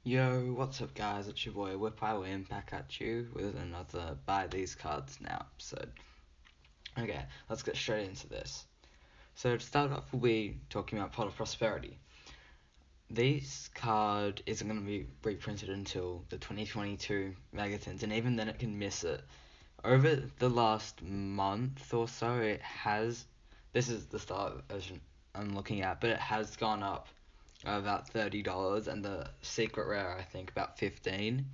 Yo, what's up guys, it's your boy WhipWhyWin back at you with another Buy These Cards Now episode. Okay, let's get straight into this. So to start off, we'll be talking about Pot of Prosperity. This card isn't going to be reprinted until the 2022 Megatons, and even then it can miss it. Over the last month or so, it has, this is the start version I'm looking at, but it has gone up about $30, and the secret rare I think about 15.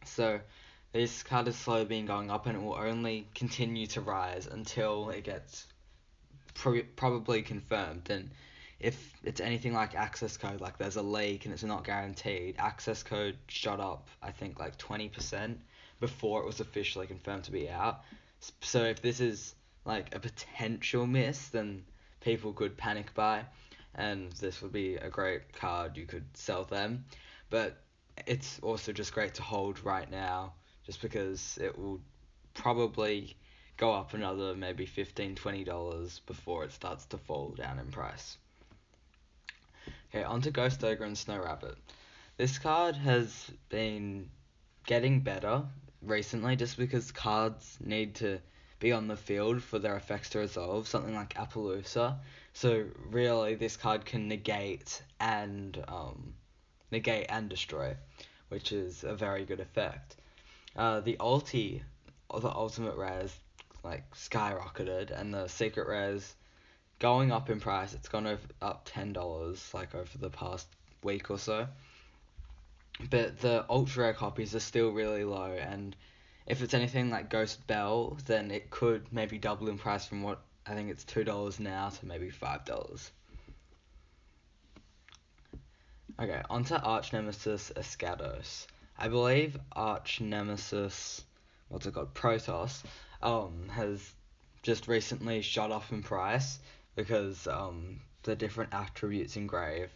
So this card has slowly been going up, and it will only continue to rise until it gets probably confirmed. And if it's anything like access code, like there's a leak and it's not guaranteed, access code shot up I think like 20% before it was officially confirmed to be out. So if this is like a potential miss, then people could panic buy, and this would be a great card. You could sell them, but it's also just great to hold right now, just because it will probably go up another maybe $15-$20 before it starts to fall down in price. Okay, on to Ghost Ogre and Snow Rabbit. This card has been getting better recently, just because cards need to be on the field for their effects to resolve, something like Appaloosa. So really, this card can negate and destroy, which is a very good effect. The ultimate rares like skyrocketed, and the secret rares going up in price. It's gone up $10 like over the past week or so. But the ultra rare copies are still really low, and if it's anything like Ghost Bell, then it could maybe double in price from what I think it's $2 now to maybe $5. Okay, onto Arch Nemesis Escados. I believe Arch Nemesis, what's it called, Protoss, has just recently shot off in price because the different attributes engraved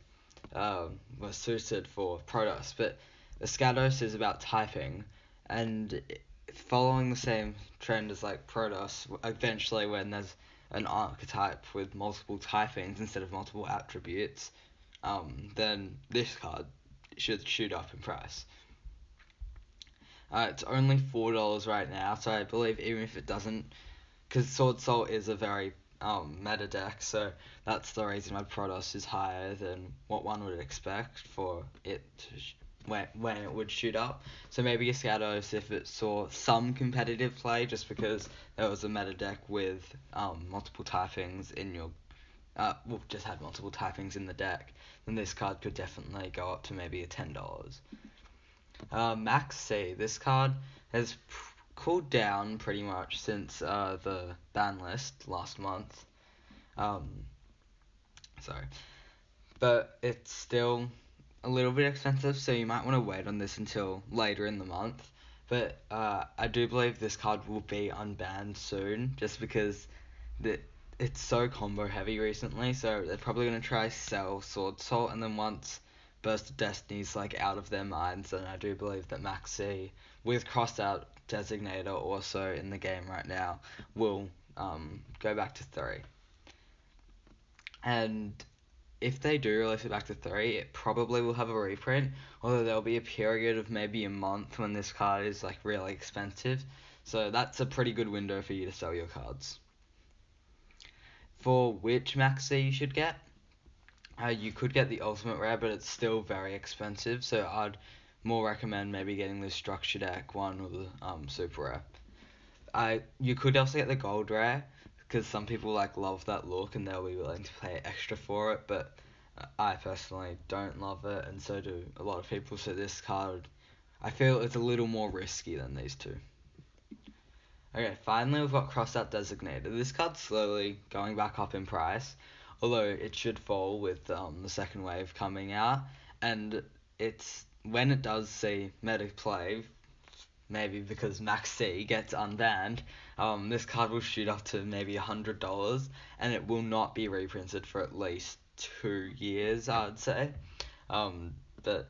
were suited for Protoss. But Escados is about typing, and following the same trend as like Protoss, eventually when there's an archetype with multiple typings instead of multiple attributes, then this card should shoot up in price. It's only $4 right now, so I believe even if it doesn't, because Sword Soul is a very meta deck, so that's the reason why Protoss is higher than what one would expect for it to when it would shoot up. So maybe Escados if it saw some competitive play, just because there was a meta deck with multiple typings in your just had multiple typings in the deck, then this card could definitely go up to maybe a $10. Max C. This card has cooled down pretty much since the ban list last month. Sorry. But it's still a little bit expensive, so you might want to wait on this until later in the month. But I do believe this card will be unbanned soon, just because it's so combo heavy recently, so they're probably going to try sell Sword Salt, and then once Burst of Destiny's like out of their minds, then I do believe that Maxi, with crossed out Designator also in the game right now, will go back to 3. And if they do release it back to 3, it probably will have a reprint, although there'll be a period of maybe a month when this card is like really expensive, so that's a pretty good window for you to sell your cards. For which Maxi you should get, you could get the ultimate rare, but it's still very expensive, so I'd more recommend maybe getting the structure deck one or the super rare. You could also get the gold rare, because some people like love that look and they'll be willing to pay extra for it, but I personally don't love it, and so do a lot of people, so this card, I feel it's a little more risky than these two. Okay, finally we've got Crossed Out Designator. This card's slowly going back up in price, although it should fall with the second wave coming out, and it's when it does see meta play, maybe because Max C gets unbanned, this card will shoot up to maybe $100, and it will not be reprinted for at least 2 years, I'd say. But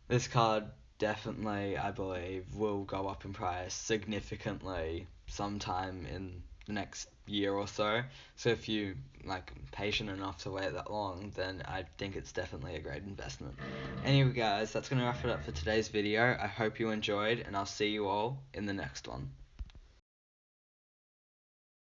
this card definitely, I believe, will go up in price significantly sometime in the next year or so. So if you like patient enough to wait that long, then I think it's definitely a great investment. Anyway guys, that's gonna wrap it up for today's video. I hope you enjoyed, and I'll see you all in the next one.